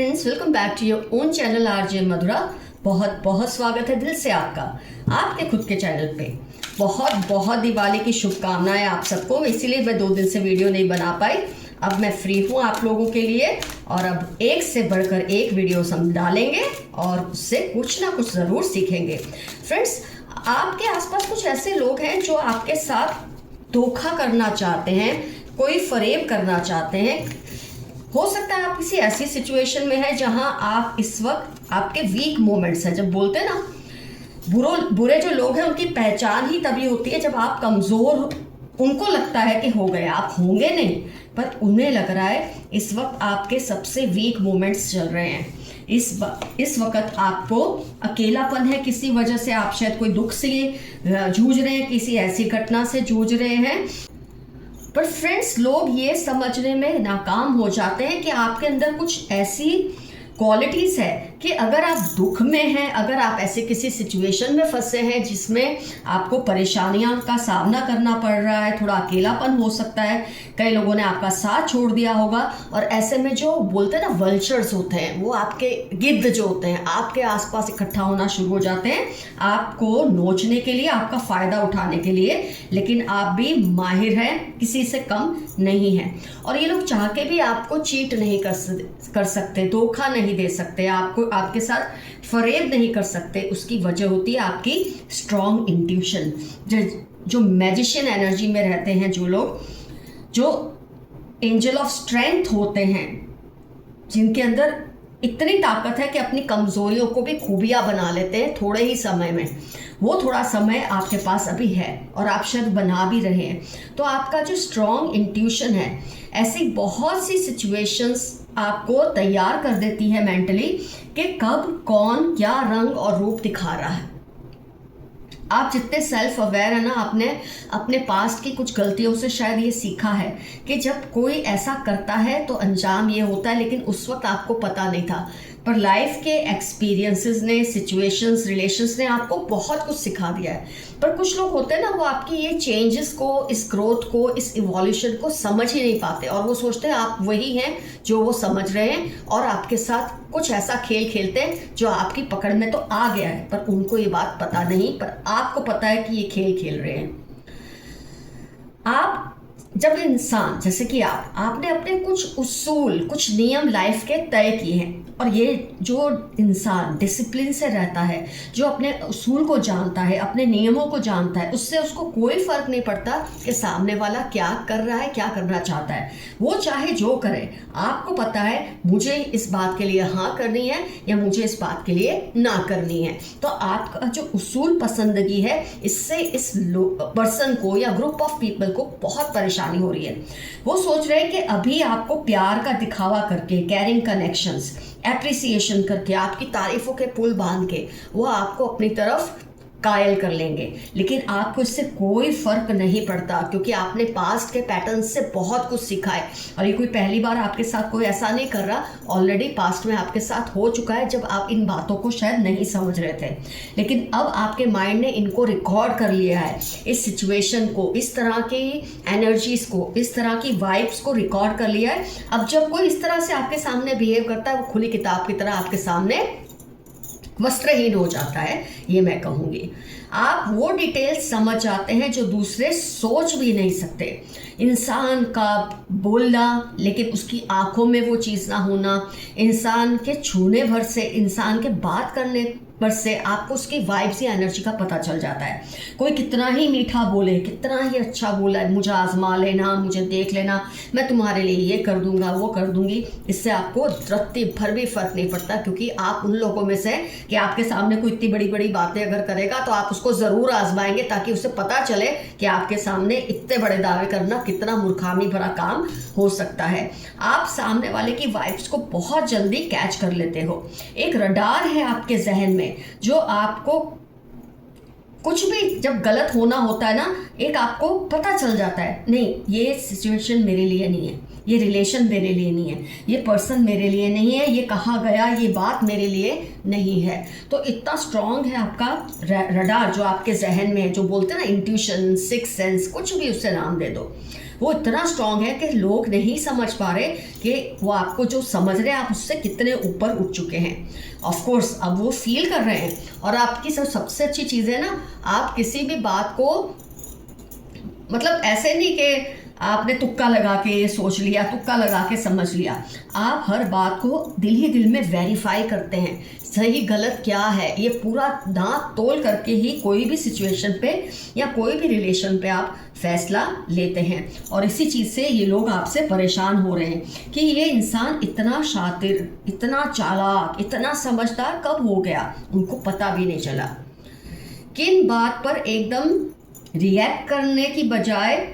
Friends, welcome back to your own channel RJ Madhura. बहुत बहुत स्वागत है दिल से आपका आपके खुद के चैनल पे। बहुत बहुत दिवाली की शुभकामनाएं आप सबको। इसीलिए मैं 2 दिन से वीडियो नहीं बना पाई। अब मैं फ्री हूँ आप लोगों के लिए और अब एक से बढ़कर एक वीडियो हम डालेंगे और उससे कुछ ना कुछ ज़रूर सीखेंगे। फ्रेंड्स, आपके आसपास कुछ ऐसे लोग हैं जो आपके साथ धोखा करना चाहते हैं, कोई फरेब करना चाहते हैं। हो सकता है आप किसी ऐसी सिचुएशन में है जहां आप इस वक्त आपके वीक मोमेंट्स हैं। जब बोलते हैं ना, बुरे जो लोग हैं उनकी पहचान ही तभी होती है जब आप कमज़ोर, उनको लगता है कि हो गए, आप होंगे नहीं, पर उन्हें लग रहा है इस वक्त आपके सबसे वीक मोमेंट्स चल रहे हैं। इस वक्त आपको अकेलापन है, किसी वजह से आप शायद कोई दुख से जूझ रहे हैं, किसी ऐसी घटना से जूझ रहे हैं। पर फ्रेंड्स, लोग ये समझने में नाकाम हो जाते हैं कि आपके अंदर कुछ ऐसी क्वालिटीज़ है कि अगर आप दुख में हैं, अगर आप ऐसे किसी सिचुएशन में फंसे हैं जिसमें आपको परेशानियां का सामना करना पड़ रहा है, थोड़ा अकेलापन हो सकता है, कई लोगों ने आपका साथ छोड़ दिया होगा और ऐसे में जो बोलते हैं ना वल्चर्स होते हैं, वो आपके गिद्ध जो होते हैं आपके आसपास इकट्ठा होना शुरू हो जाते हैं आपको नोचने के लिए, आपका फ़ायदा उठाने के लिए। लेकिन आप भी माहिर हैं, किसी से कम नहीं हैं और ये लोग चाह के भी आपको चीट नहीं कर सकते, धोखा नहीं दे सकते, आपको आपके साथ फरेब नहीं कर सकते। उसकी वजह होती है आपकी स्ट्रॉन्ग इंट्यूशन। जो मैजिशियन एनर्जी में रहते हैं, जो लोग जो एंजल ऑफ स्ट्रेंथ होते हैं, जिनके अंदर इतनी ताकत है कि अपनी कमजोरियों को भी खूबियां बना लेते हैं थोड़े ही समय में, वो थोड़ा समय आपके पास अभी है और आप शायद बना भी रहे हैं। तो आपका जो स्ट्रॉन्ग इंट्यूशन है, ऐसी बहुत सी सिचुएशंस आपको तैयार कर देती है मेंटली कि कब कौन क्या रंग और रूप दिखा रहा है। आप जितने सेल्फ अवेयर है ना, आपने अपने पास्ट की कुछ गलतियों से शायद ये सीखा है कि जब कोई ऐसा करता है तो अंजाम ये होता है, लेकिन उस वक्त आपको पता नहीं था। पर लाइफ के एक्सपीरियंसेस ने, सिचुएशंस, रिलेशंस ने आपको बहुत कुछ सिखा दिया है। पर कुछ लोग होते हैं ना, वो आपकी ये चेंजेस को, इस ग्रोथ को, इस इवोल्यूशन को समझ ही नहीं पाते और वो सोचते हैं आप वही हैं जो वो समझ रहे हैं और आपके साथ कुछ ऐसा खेल खेलते हैं जो आपकी पकड़ में तो आ गया है, पर उनको ये बात पता नहीं, पर आपको पता है कि ये खेल खेल रहे हैं। आप जब इंसान, जैसे कि आपने अपने कुछ उसूल, कुछ नियम लाइफ के तय किए हैं और ये जो इंसान डिसिप्लिन से रहता है, जो अपने उसूल को जानता है, अपने नियमों को जानता है, उससे उसको कोई फर्क नहीं पड़ता कि सामने वाला क्या कर रहा है, क्या करना चाहता है। वो चाहे जो करे, आपको पता है मुझे इस बात के लिए हाँ करनी है या मुझे इस बात के लिए ना करनी है। तो आपका जो उसूल पसंदगी है, इससे इस पर्सन को या ग्रुप ऑफ पीपल को बहुत परेशानी हो रही है। वो सोच रहे हैं कि अभी आपको प्यार का दिखावा करके, कैरिंग कनेक्शंस, एप्रिसिएशन करके, आपकी तारीफों के पुल बांध के वो आपको अपनी तरफ कायल कर लेंगे, लेकिन आपको इससे कोई फर्क नहीं पड़ता क्योंकि आपने पास्ट के पैटर्न से बहुत कुछ सीखा है और ये कोई पहली बार आपके साथ कोई ऐसा नहीं कर रहा। ऑलरेडी पास्ट में आपके साथ हो चुका है जब आप इन बातों को शायद नहीं समझ रहे थे, लेकिन अब आपके माइंड ने इनको रिकॉर्ड कर लिया है, इस सिचुएशन को, इस तरह की एनर्जीज को, इस तरह की वाइब्स को रिकॉर्ड कर लिया है। अब जब कोई इस तरह से आपके सामने बिहेव करता है, वो खुली किताब की तरह आपके सामने वस्त्रहीन हो जाता है, ये मैं कहूँगी। आप वो डिटेल्स समझ जाते हैं जो दूसरे सोच भी नहीं सकते। इंसान का बोलना, लेकिन उसकी आंखों में वो चीज़ ना होना, इंसान के छूने भर से, इंसान के बात करने पर से आपको उसकी वाइब्स या एनर्जी का पता चल जाता है। कोई कितना ही मीठा बोले, कितना ही अच्छा बोला है, मुझे आजमा लेना, मुझे देख लेना, मैं तुम्हारे लिए ये कर दूंगा, वो कर दूंगी, इससे आपको रत्ती भर भी फर्क नहीं पड़ता क्योंकि आप उन लोगों में से कि आपके सामने कोई इतनी बड़ी बड़ी बातें अगर करेगा तो आप उसको ज़रूर आजमाएंगे ताकि उसे पता चले कि आपके सामने इतने बड़े दावे करना कितना मूर्खामी भरा काम हो सकता है। आप सामने वाले की वाइब्स को बहुत जल्दी कैच कर लेते हो। एक रडार है आपके जहन में जो आपको कुछ भी जब गलत होना होता है ना, एक आपको पता चल जाता है, नहीं ये सिचुएशन मेरे लिए नहीं है, ये रिलेशन मेरे लिए नहीं है, ये पर्सन मेरे लिए नहीं है, ये कहा गया ये बात मेरे लिए नहीं है। तो इतना स्ट्रांग है आपका रडार जो आपके जहन में है, जो बोलते हैं ना इंट्यूशन, सिक्स सेंस, कुछ भी उससे नाम दे दो, वो इतना स्ट्रांग है कि लोग नहीं समझ पा रहे कि वो आपको जो समझ रहे हैं आप उससे कितने ऊपर उठ चुके हैं। ऑफ कोर्स अब वो फील कर रहे हैं। और आपकी सबसे अच्छी चीज़ है ना, आप किसी भी बात को मतलब ऐसे नहीं कि आपने तुक्का लगा के सोच लिया, तुक्का लगा के समझ लिया। आप हर बात को दिल ही दिल में वेरीफाई करते हैं, सही गलत क्या है ये पूरा दांत तोल करके ही कोई भी सिचुएशन पे या कोई भी रिलेशन पे आप फैसला लेते हैं। और इसी चीज़ से ये लोग आपसे परेशान हो रहे हैं कि ये इंसान इतना शातिर, इतना चालाक, इतना समझदार कब हो गया, उनको पता भी नहीं चला। किन बात पर एकदम रिएक्ट करने की बजाय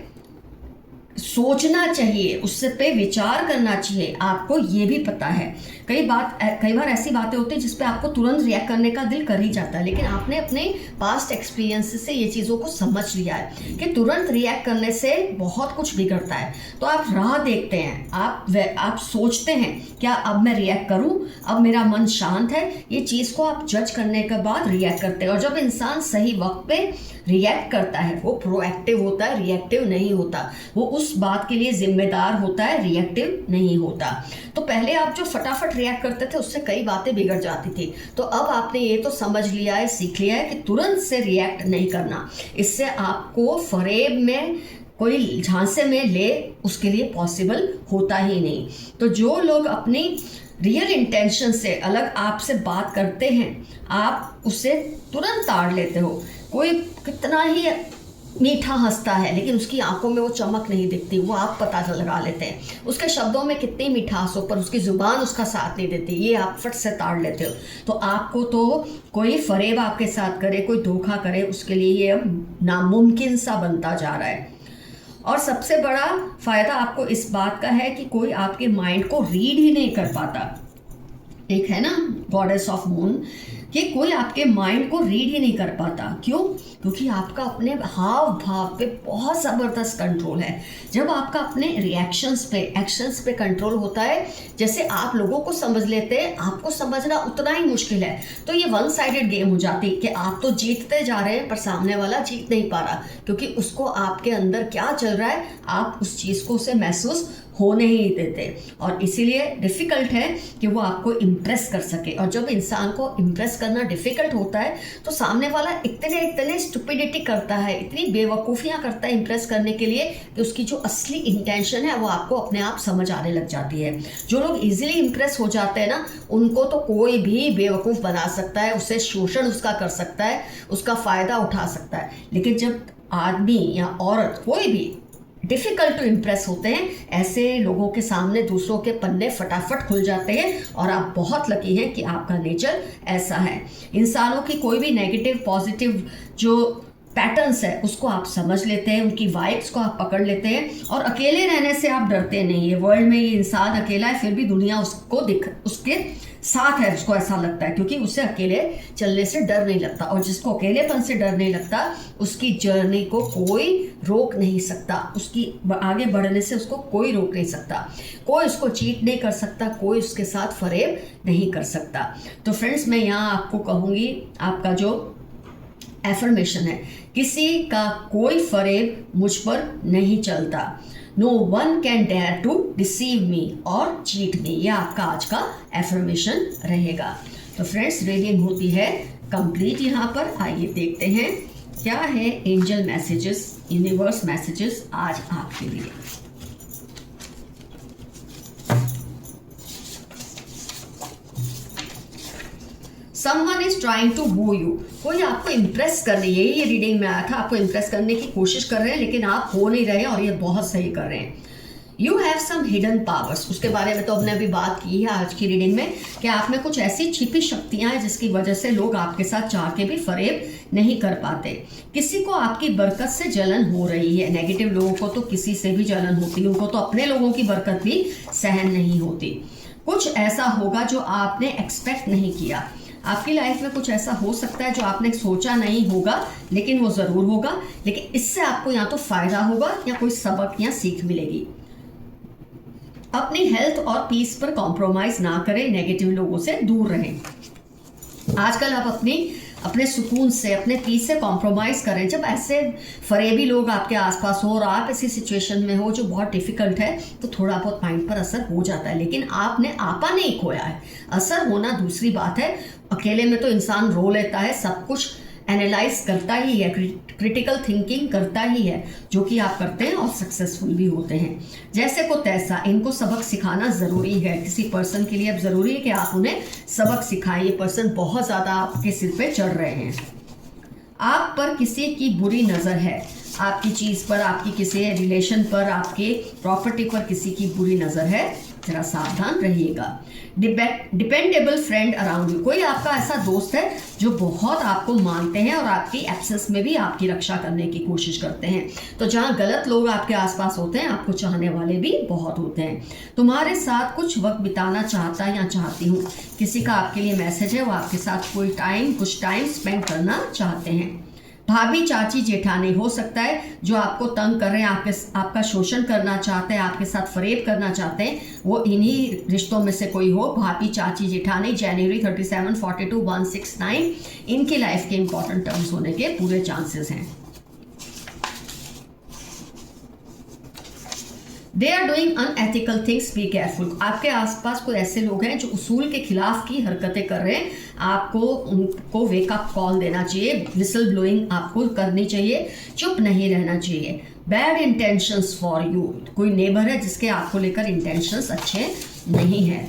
सोचना चाहिए, उससे पे विचार करना चाहिए, आपको ये भी पता है। कई बार ऐसी बातें होती हैं जिस पे आपको तुरंत रिएक्ट करने का दिल कर ही जाता है, लेकिन आपने अपने पास्ट एक्सपीरियंस से ये चीज़ों को समझ लिया है कि तुरंत रिएक्ट करने से बहुत कुछ बिगड़ता है। तो आप राह देखते हैं, आप सोचते हैं क्या अब मैं रिएक्ट करूं, अब मेरा मन शांत है, ये चीज़ को आप जज करने के बाद रिएक्ट करते हैं। और जब इंसान सही वक्त पे रिएक्ट करता है वो प्रोएक्टिव होता है, रिएक्टिव नहीं होता। वो उस बात के लिए जिम्मेदार होता है, रिएक्टिव नहीं होता। तो पहले आप जो फटाफट रिएक्ट करते थे उससे कई बातें बिगड़ जाती थी। तो अब आपने ये तो समझ लिया है, सीख लिया है कि तुरंत से रिएक्ट नहीं करना। इससे आपको फरेब में कोई झांसे में ले उसके लिए पॉसिबल होता ही नहीं। तो जो लोग अपनी रियल इंटेंशन से अलग आपसे बात करते हैं आप उसे तुरंत ताड़ लेते हो। कोई कितना ही मीठा हंसता है लेकिन उसकी आंखों में वो चमक नहीं दिखती, वो आप पता लगा लेते हैं। उसके शब्दों में कितनी मिठास हो पर उसकी ज़ुबान उसका साथ नहीं देती, ये आप फट से ताड़ लेते हो। तो आपको तो कोई फरेब आपके साथ करे, कोई धोखा करे, उसके लिए ये अब नामुमकिन सा बनता जा रहा है। और सबसे बड़ा फ़ायदा आपको इस बात का है कि कोई आपके माइंड को रीड ही नहीं कर पाता। एक है ना गॉडेस ऑफ मून, कि कोई आपके माइंड को रीड ही नहीं कर पाता। क्यों? क्योंकि आपका अपने हाव भाव पे बहुत ज़बरदस्त कंट्रोल है। जब आपका अपने रिएक्शंस पे, एक्शंस पे कंट्रोल होता है, जैसे आप लोगों को समझ लेते हैं, आपको समझना उतना ही मुश्किल है। तो ये वन साइडेड गेम हो जाती कि आप तो जीतते जा रहे हैं पर सामने वाला जीत नहीं पा रहा, क्योंकि उसको आपके अंदर क्या चल रहा है आप उस चीज़ को उसे महसूस होने ही नहीं देते। और इसीलिए डिफ़िकल्ट है कि वो आपको इम्प्रेस कर सके। और जब इंसान को इम्प्रेस करना डिफ़िकल्ट होता है तो सामने वाला इतने स्टुपिडिटी करता है, इतनी बेवकूफ़ियाँ करता है इम्प्रेस करने के लिए कि उसकी जो असली इंटेंशन है वो आपको अपने आप समझ आने लग जाती है। जो लोग ईजिली इम्प्रेस हो जाते हैं ना, उनको तो कोई भी बेवकूफ़ बना सकता है, उससे शोषण उसका कर सकता है, उसका फ़ायदा उठा सकता है। लेकिन जब आदमी या औरत कोई भी डिफ़िकल्ट टू इम्प्रेस होते हैं, ऐसे लोगों के सामने दूसरों के पन्ने फटाफट खुल जाते हैं। और आप बहुत लकी हैं कि आपका नेचर ऐसा है। इंसानों की कोई भी नेगेटिव पॉजिटिव जो पैटर्न्स है उसको आप समझ लेते हैं, उनकी वाइब्स को आप पकड़ लेते हैं और अकेले रहने से आप डरते नहीं है। वर्ल्ड में ये इंसान अकेला है फिर भी दुनिया उसको उसके साथ है, उसको ऐसा लगता है, क्योंकि उसे अकेले चलने से डर नहीं लगता। और जिसको अकेलेपन से डर नहीं लगता उसकी जर्नी को कोई रोक नहीं सकता, उसकी आगे बढ़ने से उसको कोई रोक नहीं सकता, कोई उसको चीट नहीं कर सकता, कोई उसके साथ फरेब नहीं कर सकता। तो फ्रेंड्स, मैं यहाँ आपको कहूँगी, आपका जो एफर्मेशन है, किसी का कोई फरेब मुझ पर नहीं चलता। No one can dare to deceive me और चीट मी, यह आपका आज का एफर्मेशन रहेगा। तो फ्रेंड्स, रीडिंग होती है कंप्लीट यहाँ पर। आइए देखते हैं क्या है एंजल मैसेजेस, यूनिवर्स मैसेजेस आज आपके लिए। Someone is trying to woo you, कोई आपको इम्प्रेस कर रही है। ये रीडिंग में आया था, आपको इम्प्रेस करने की कोशिश कर रहे हैं लेकिन आप हो नहीं रहे और ये बहुत सही कर रहे हैं। You have some hidden powers, उसके बारे में तो हमने अभी बात की है आज की रीडिंग में कि आप में कुछ ऐसी छिपी शक्तियां हैं जिसकी वजह से लोग आपके साथ चाह के भी फरेब नहीं कर पाते। किसी को आपकी बरकत से जलन हो रही है। नेगेटिव लोगों को तो किसी से भी जलन होती है, उनको तो अपने लोगों की बरकत भी सहन नहीं होती। कुछ ऐसा होगा जो आपने एक्सपेक्ट नहीं किया। आपकी लाइफ में कुछ ऐसा हो सकता है जो आपने सोचा नहीं होगा लेकिन वो ज़रूर होगा, लेकिन इससे आपको या तो फ़ायदा होगा या कोई सबक या सीख मिलेगी। अपनी हेल्थ और पीस पर कॉम्प्रोमाइज़ ना करें, नेगेटिव लोगों से दूर रहें। आजकल आप अपनी अपने सुकून से, अपने पीस से कॉम्प्रोमाइज़ करें। जब ऐसे फरेबी लोग आपके आसपास हो और आप ऐसी सिचुएशन में हो जो बहुत डिफ़िकल्ट है, तो थोड़ा बहुत माइंड पर असर हो जाता है, लेकिन आपने आपा नहीं खोया है। असर होना दूसरी बात है। अकेले में तो इंसान रो लेता है, सब कुछ एनालाइज करता ही है, क्रिटिकल थिंकिंग करता ही है, जो कि आप करते हैं और सक्सेसफुल भी होते हैं। जैसे को तैसा इनको सबक सिखाना ज़रूरी है। किसी पर्सन के लिए अब ज़रूरी है कि आप उन्हें सबक सिखाएं। ये पर्सन बहुत ज़्यादा आपके सिर पे चढ़ रहे हैं। आप पर किसी की बुरी नज़र है, आपकी चीज़ पर, आपकी किसी रिलेशन पर, आपके प्रॉपर्टी पर किसी की बुरी नज़र है, जरा सावधान रहिएगा। डिपेंडेबल फ्रेंड अराउंड यू, कोई आपका ऐसा दोस्त है जो बहुत आपको मानते हैं और आपकी एब्सेंस में भी आपकी रक्षा करने की कोशिश करते हैं। तो जहाँ गलत लोग आपके आसपास होते हैं, आपको चाहने वाले भी बहुत होते हैं। तुम्हारे साथ कुछ वक्त बिताना चाहता या चाहती हूँ, किसी का आपके लिए मैसेज है, वो आपके साथ कुछ टाइम स्पेंड करना चाहते हैं। भाभी, चाची, जेठानी हो सकता है जो आपको तंग कर रहे हैं, आपका शोषण करना चाहते हैं, आपके साथ फरेब करना चाहते हैं, वो इन्हीं रिश्तों में से कोई हो। भाभी, चाची, जेठानी, जनवरी 37, 42, 169 इनकी लाइफ के इंपॉर्टेंट टर्म्स होने के पूरे चांसेस हैं। They are doing unethical things, be careful. आपके आसपास कोई ऐसे लोग हैं जो उसूल के खिलाफ की हरकतें कर रहे हैं, आपको उनको वेकअप कॉल देना चाहिए, विसल ब्लोइंग आपको करनी चाहिए, चुप नहीं रहना चाहिए। बैड इंटेंशंस फॉर यू, कोई नेबर है जिसके आपको लेकर इंटेंशंस अच्छे नहीं हैं।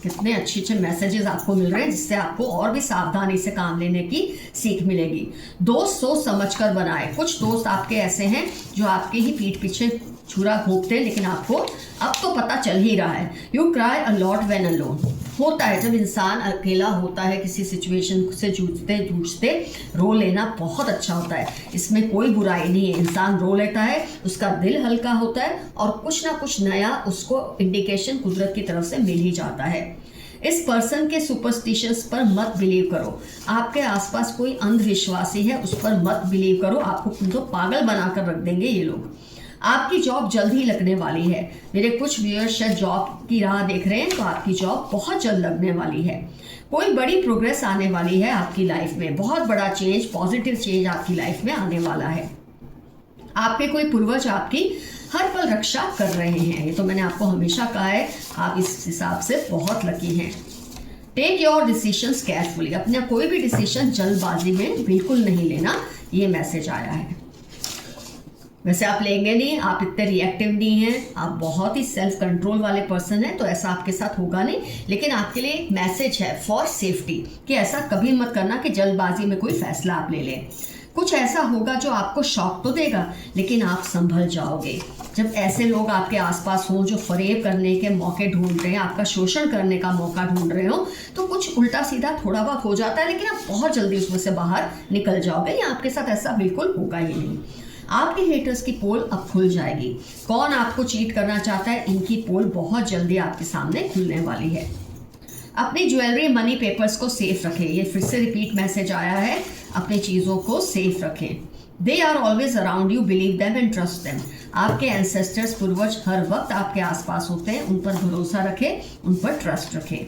कितने अच्छे अच्छे मैसेजेस आपको मिल रहे हैं जिससे आपको और भी सावधानी से काम लेने की सीख मिलेगी। दोस्त सोच समझकर बनाए, कुछ दोस्त आपके ऐसे हैं जो आपके ही पीठ पीछे छुरा घोंपते हैं, लेकिन आपको अब तो पता चल ही रहा है। You cry a lot when alone, होता है जब इंसान अकेला होता है, किसी सिचुएशन से जूझते रो लेना बहुत अच्छा होता है, इसमें कोई बुराई नहीं है। इंसान रो लेता है, उसका दिल हल्का होता है और कुछ ना कुछ नया उसको इंडिकेशन कुदरत की तरफ से मिल ही जाता है। इस पर्सन के सुपरस्टिशंस पर मत बिलीव करो। आपके आसपास कोई अंधविश्वासी है, उस पर मत बिलीव करो, आपको तो पागल बनाकर रख देंगे ये लोग। आपकी जॉब जल्द ही लगने वाली है। मेरे कुछ व्यूअर्स शायद जॉब की राह देख रहे हैं, तो आपकी जॉब बहुत जल्द लगने वाली है। कोई बड़ी प्रोग्रेस आने वाली है आपकी लाइफ में, बहुत बड़ा चेंज, पॉजिटिव चेंज आपकी लाइफ में आने वाला है। आपके कोई पूर्वज आपकी हर पल रक्षा कर रहे हैं, ये तो मैंने आपको हमेशा कहा है, आप इस हिसाब से बहुत लकी हैं। टेक योर डिसीजंस केयरफुली, अपना कोई भी डिसीजन जल्दबाजी में बिल्कुल नहीं लेना, ये मैसेज आया है। वैसे आप लेंगे नहीं, आप इतने रिएक्टिव नहीं हैं, आप बहुत ही सेल्फ कंट्रोल वाले पर्सन हैं, तो ऐसा आपके साथ होगा नहीं। लेकिन आपके लिए एक मैसेज है फॉर सेफ्टी कि ऐसा कभी मत करना कि जल्दबाजी में कोई फैसला आप ले लें। कुछ ऐसा होगा जो आपको शॉक तो देगा, लेकिन आप संभल जाओगे। जब ऐसे लोग आपके आसपास हों जो फरेब करने के मौके ढूंढ रहे हैं, आपका शोषण करने का मौका ढूंढ रहे हो, तो कुछ उल्टा सीधा थोड़ा बहुत हो जाता है, लेकिन आप बहुत जल्दी उसमें से बाहर निकल जाओगे। या आपके साथ ऐसा बिल्कुल होगा ही नहीं। आपके हेटर्स की पोल अब खुल जाएगी। कौन आपको चीट करना चाहता है, इनकी पोल बहुत जल्दी आपके सामने खुलने वाली है। अपनी ज्वेलरी, मनी, पेपर्स को सेफ रखें। ये फिर से रिपीट मैसेज आया है, अपनी चीज़ों को सेफ रखें। They are always around you, believe them and trust them. आपके एंसेस्टर्स, पूर्वज हर वक्त आपके आसपास होते हैं, उन पर भरोसा रखें, उन पर ट्रस्ट रखें,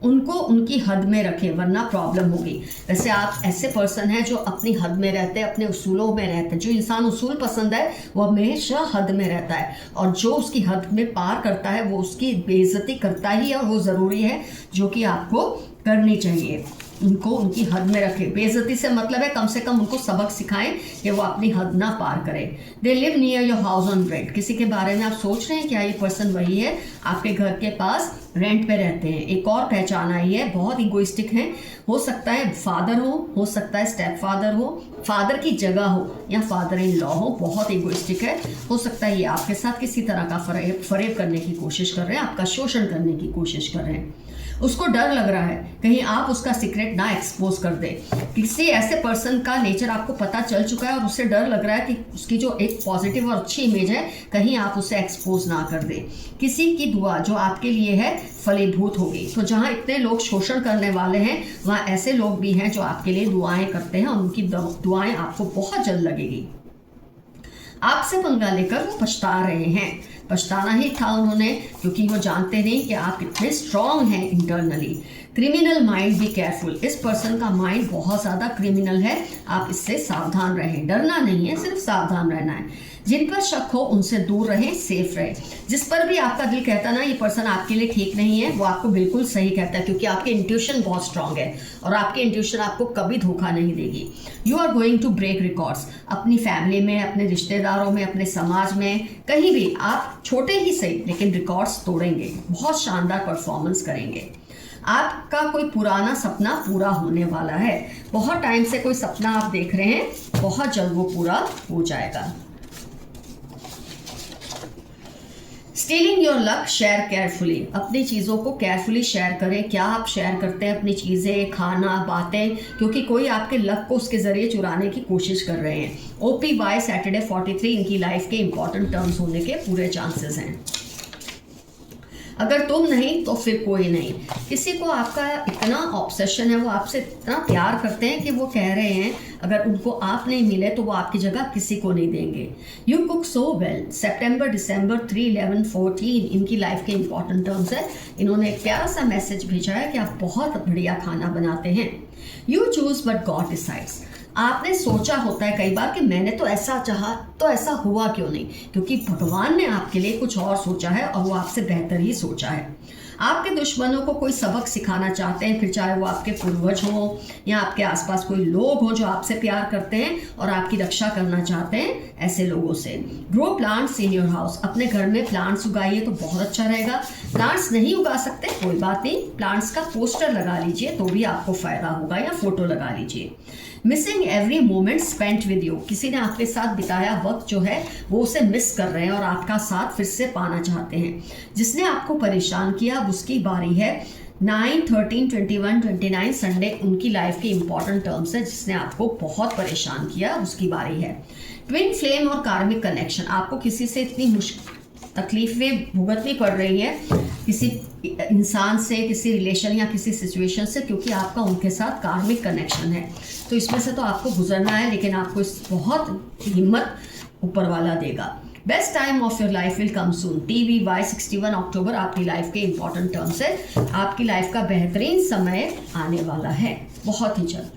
उनको उनकी हद में रखें, वरना प्रॉब्लम होगी। वैसे आप ऐसे पर्सन हैं जो अपनी हद में रहते हैं, अपने उसूलों में रहते हैं। जो इंसान उसूल पसंद है वो हमेशा हद में रहता है, और जो उसकी हद में पार करता है वो उसकी बेइज्जती करता ही है, और वो ज़रूरी है जो कि आपको करनी चाहिए। उनको उनकी हद में रखें। बेइज्जती से मतलब है कम से कम उनको सबक सिखाएं कि वो अपनी हद ना पार करें। They live near your house on rent, किसी के बारे में आप सोच रहे हैं क्या ये पर्सन वही है, आपके घर के पास रेंट पे रहते हैं। एक और पहचान आई है, बहुत इगोइस्टिक हैं। हो सकता है फादर हो सकता है स्टेप फादर हो, फादर की जगह हो, या फादर इन लॉ हो, बहुत इगोइस्टिक है। हो सकता है ये आपके साथ किसी तरह का फरेब करने की कोशिश कर रहे हैं, आपका शोषण करने की कोशिश कर रहे हैं। उसको डर लग रहा है कहीं आप उसका सीक्रेट ना एक्सपोज कर दे। किसी ऐसे पर्सन का नेचर आपको पता चल चुका है और उससे डर लग रहा है कि उसकी जो एक पॉजिटिव और अच्छी इमेज है कहीं आप उसे एक्सपोज ना कर दे। किसी की दुआ जो आपके लिए है फलीभूत होगी। तो जहाँ इतने लोग शोषण करने वाले हैं वहाँ ऐसे लोग भी हैं जो आपके लिए दुआएं करते हैं और उनकी दुआएं आपको बहुत जल्द लगेगी। आपसे पंगा लेकर वो पछता रहे हैं, पछताना ही था उन्होंने, क्योंकि वो जानते नहीं कि आप कितने स्ट्रांग हैं internally. Criminal mind, be careful. इस पर्सन का माइंड बहुत ज़्यादा क्रिमिनल है, आप इससे सावधान रहें। डरना नहीं है, सिर्फ सावधान रहना है। जिन पर शक हो उनसे दूर रहें, सेफ रहें। जिस पर भी आपका दिल कहता ना ये पर्सन आपके लिए ठीक नहीं है, वो आपको बिल्कुल सही कहता है, क्योंकि आपकी इंट्यूशन बहुत स्ट्रांग है और आपकी इंट्यूशन आपको कभी धोखा नहीं देगी। You are going to break records. अपनी फैमिली में, अपने रिश्तेदारों में, अपने समाज में, कहीं भी आप छोटे ही सही लेकिन रिकॉर्ड्स तोड़ेंगे, बहुत शानदार परफॉर्मेंस करेंगे। आपका कोई पुराना सपना पूरा होने वाला है। बहुत टाइम से कोई सपना आप देख रहे हैं, बहुत जल्द वो पूरा हो जाएगा। Stealing your luck, share carefully. अपनी चीज़ों को केयरफुली शेयर करें। क्या आप शेयर करते हैं अपनी चीज़ें, खाना, बातें, क्योंकि कोई आपके लक को उसके ज़रिए चुराने की कोशिश कर रहे हैं। OPY सैटरडे 43 इनकी लाइफ के इंपॉर्टेंट टर्म्स होने के पूरे चांसेस हैं। अगर तुम नहीं तो फिर कोई नहीं। किसी को आपका इतना ऑब्सेशन है, वो आपसे इतना प्यार करते हैं कि वो कह रहे हैं अगर उनको आप नहीं मिले तो वो आपकी जगह किसी को नहीं देंगे। यू कुक सो वेल, सितंबर, दिसंबर 3, 11, 14 इनकी लाइफ के इंपॉर्टेंट टर्म्स है। इन्होंने एक प्यारा सा मैसेज भेजा है कि आप बहुत बढ़िया खाना बनाते हैं। You choose but God decides. आपने सोचा होता है कई बार कि मैंने तो ऐसा चाहा तो ऐसा हुआ क्यों नहीं, क्योंकि भगवान ने आपके लिए कुछ और सोचा है और वो आपसे बेहतर ही सोचा है। आपके दुश्मनों को कोई सबक सिखाना चाहते हैं, फिर चाहे वो आपके पूर्वज हों या आपके आसपास कोई लोग हों जो आपसे प्यार करते हैं और आपकी रक्षा करना चाहते हैं, ऐसे लोगों से। Grow plants in your house. अपने घर में प्लांट्स उगाइए तो बहुत अच्छा रहेगा। प्लांट्स नहीं उगा सकते कोई बात नहीं, प्लांट्स का पोस्टर लगा लीजिए तो भी आपको फायदा होगा, या फोटो लगा लीजिए। Missing every moment spent with you. किसी ने आपके साथ बिताया वक्त जो है वो उसे मिस कर रहे हैं और आपका साथ फिर से पाना चाहते हैं। जिसने आपको परेशान किया अब उसकी बारी है। 9, 13, 21, 29 संडे उनकी लाइफ के इंपॉर्टेंट टर्म्स है। जिसने आपको बहुत परेशान किया उसकी बारी है। ट्विन फ्लेम और कार्मिक कनेक्शन। आपको किसी से इतनी तकलीफें भुगतनी पड़ रही है, किसी इंसान से, किसी रिलेशन या किसी सिचुएशन से, क्योंकि आपका उनके साथ कार्मिक कनेक्शन है। तो इसमें से तो आपको गुजरना है, लेकिन आपको इस बहुत हिम्मत ऊपर वाला देगा। Best time of your life will come soon. TVY 61 अक्टूबर आपकी लाइफ के इंपॉर्टेंट टर्म्स है। आपकी लाइफ का बेहतरीन समय आने वाला है बहुत ही जल्द।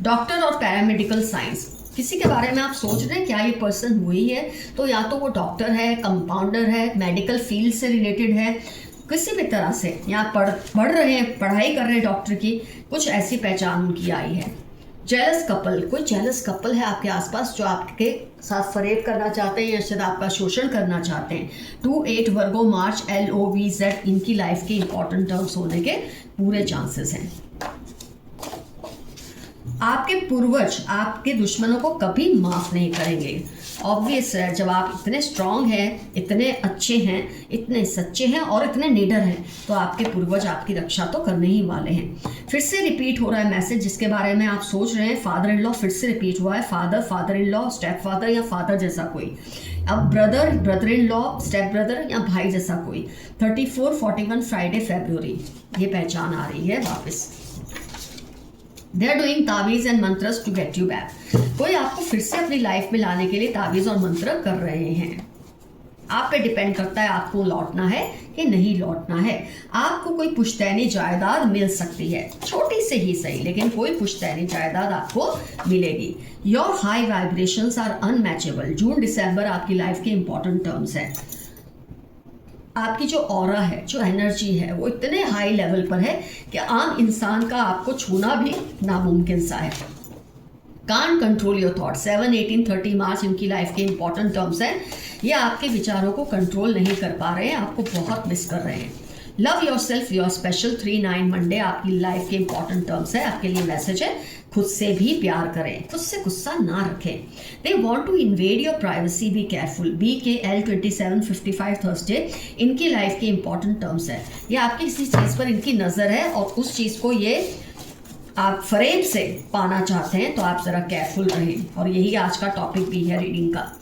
डॉक्टर और पैरामेडिकल साइंस। किसी के बारे में आप सोच रहे हैं क्या ये पर्सन वही है, तो या तो वो डॉक्टर है, कंपाउंडर है, मेडिकल फील्ड से रिलेटेड है, किसी भी तरह से यहाँ पढ़ रहे हैं, पढ़ाई कर रहे हैं डॉक्टर की, कुछ ऐसी पहचान उनकी आई है। Jealous couple. कोई जेलस कपल है आपके आसपास जो आपके साथ फरेब करना चाहते हैं या शायद आपका शोषण करना चाहते हैं। 2-8 वर्गो मार्च LOVZ इनकी लाइफ के इंपॉर्टेंट टर्म्स होने के पूरे चांसेस हैं। आपके पूर्वज आपके दुश्मनों को कभी माफ नहीं करेंगे। ऑब्वियस है, जब आप इतने स्ट्रांग हैं, इतने अच्छे हैं, इतने सच्चे हैं और इतने निडर हैं, तो आपके पूर्वज आपकी रक्षा तो करने ही वाले हैं। फिर से रिपीट हो रहा है मैसेज जिसके बारे में आप सोच रहे हैं। फादर इन लॉ फिर से रिपीट हुआ है। Father in law, step father या फादर जैसा कोई। अब brother in law, step brother या भाई जैसा कोई। 34, 41 फ्राइडे फरवरी ये पहचान आ रही है वापस। They are doing तावीज़ and mantras to get you back. कोई आपको फिर से अपनी लाइफ में लाने के लिए तावीज़ और मंत्र कर रहे हैं। आप पे डिपेंड करता है आपको लौटना है कि नहीं लौटना है। आपको कोई पुश्तैनी जायदाद मिल सकती है, छोटी से ही सही, लेकिन कोई पुश्तैनी जायदाद आपको मिलेगी। Your high vibrations are unmatchable. जून दिसंबर आपकी लाइफ के इंपॉर्टेंट टर्म्स है। आपकी जो ऑरा है, जो एनर्जी है, वो इतने हाई लेवल पर है कि आम इंसान का आपको छूना भी नामुमकिन सा है। Can't control your thought. 7, 18, 30 मार्च इनकी लाइफ के इंपॉर्टेंट टर्म्स हैं। ये आपके विचारों को कंट्रोल नहीं कर पा रहे हैं, आपको बहुत मिस कर रहे हैं। Love your self, your special 3-9 Monday आपकी लाइफ के इंपॉर्टेंट टर्म्स है। आपके लिए मैसेज है, खुद से भी प्यार करें, खुद से गुस्सा ना रखें। They want to invade your privacy, be careful. BKL 2755 Thursday इनकी लाइफ के इंपॉर्टेंट टर्म्स है। ये आपकी किसी चीज़ पर इनकी नज़र है और उस चीज़ को ये आप फरेब से पाना चाहते हैं, तो आप ज़रा केयरफुल रहें। और यही आज का टॉपिक भी है रीडिंग का।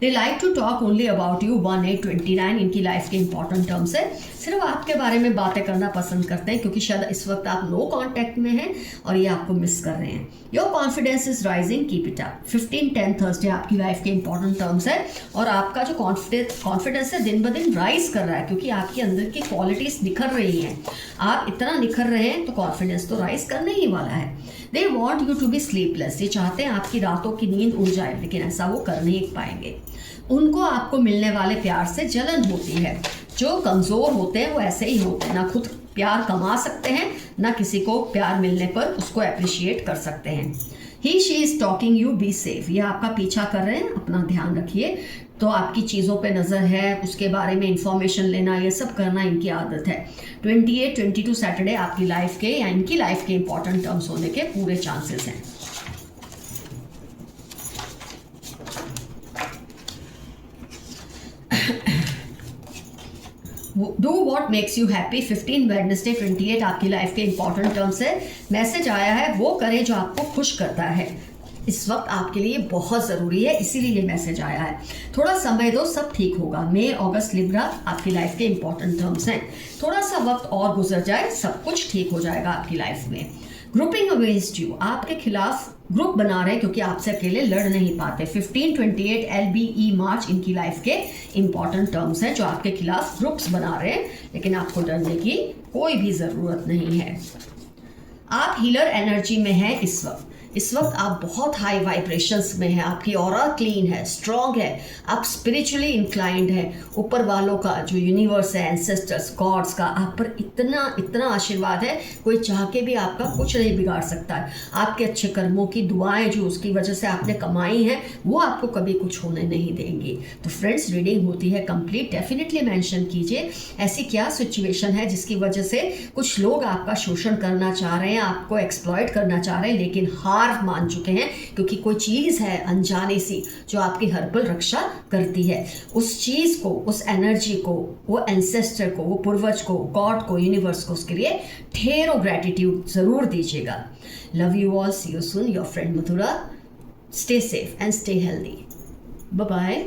They like to talk only about you 1829 इनकी लाइफ के इंपॉर्टेंट टर्म्स है। सिर्फ आपके बारे में बातें करना पसंद करते हैं क्योंकि शायद इस वक्त आप नो कांटेक्ट में हैं और ये आपको मिस कर रहे हैं। Your confidence is rising, keep it up. 15-10 Thursday आपकी लाइफ के इंपॉर्टेंट टर्म्स है और आपका जो कॉन्फिडेंस है दिन ब दिन राइज कर रहा है क्योंकि आपके अंदर की क्वालिटीज निखर रही हैं। आप इतना निखर रहे हैं तो कॉन्फिडेंस तो राइज करने ही वाला है। They want you to be sleepless, ये चाहते हैं आपकी रातों की नींद उड़ जाए लेकिन ऐसा वो कर नहीं पाएंगे। उनको आपको मिलने वाले प्यार से जलन होती है। जो कमज़ोर होते हैं वो ऐसे ही होते हैं, ना खुद प्यार कमा सकते हैं ना किसी को प्यार मिलने पर उसको अप्रिशिएट कर सकते हैं। He she is talking you, be safe, ये आपका पीछा कर रहे हैं, अपना ध्यान रखिए। तो आपकी चीज़ों पे नज़र है, उसके बारे में इंफॉर्मेशन लेना, ये सब करना इनकी आदत है। 28-22 सैटरडे आपकी लाइफ के या इनकी लाइफ के इंपॉर्टेंट टर्म्स होने के पूरे चांसेस हैं। Do what makes you happy 15 Wednesday 28 आपकी लाइफ के इंपॉर्टेंट टर्म्स है। मैसेज आया है वो करें जो आपको खुश करता है, इस वक्त आपके लिए बहुत ज़रूरी है, इसीलिए ये मैसेज आया है। थोड़ा समय दो, सब ठीक होगा। मई अगस्त लिब्रा आपकी लाइफ के इंपॉर्टेंट टर्म्स हैं। थोड़ा सा वक्त और गुजर जाए, सब कुछ ठीक हो जाएगा आपकी लाइफ में। ग्रुपिंग अगेंस्ट यू, आपके खिलाफ ग्रुप बना रहे हैं क्योंकि आपसे अकेले लड़ नहीं पाते। 15-28 LBE मार्च इनकी लाइफ के इंपॉर्टेंट टर्म्स हैं जो आपके खिलाफ ग्रुप्स बना रहे हैं, लेकिन आपको डरने की कोई भी ज़रूरत नहीं है। आप हीलर एनर्जी में हैं इस वक्त। इस वक्त आप बहुत हाई वाइब्रेशंस में हैं, आपकी ऑरा क्लीन है, स्ट्रॉन्ग है, आप स्पिरिचुअली इंक्लाइंड हैं। ऊपर वालों का जो यूनिवर्स है, एंसेस्टर्स, गॉड्स का आप पर इतना आशीर्वाद है, कोई चाह के भी आपका कुछ नहीं बिगाड़ सकता है। आपके अच्छे कर्मों की दुआएं जो उसकी वजह से आपने कमाई हैं वो आपको कभी कुछ होने नहीं देंगी। तो फ्रेंड्स, रीडिंग होती है कंप्लीट, डेफिनेटली मेंशन कीजिए ऐसी क्या सिचुएशन है जिसकी वजह से कुछ लोग आपका शोषण करना चाह रहे हैं, आपको एक्सप्लॉइट करना चाह रहे हैं, लेकिन हार मान चुके हैं क्योंकि कोई चीज़ है अनजाने सी जो आपकी हर्बल रक्षा करती है। उस चीज़ को, उस एनर्जी को, वो एंसेस्टर को, वो पूर्वज को, गॉड को, यूनिवर्स को, उसके लिए ढेरों ग्रैटिट्यूड ज़रूर दीजिएगा। Love you all, see you soon, your friend Mathura. Stay safe and stay healthy. Bye bye.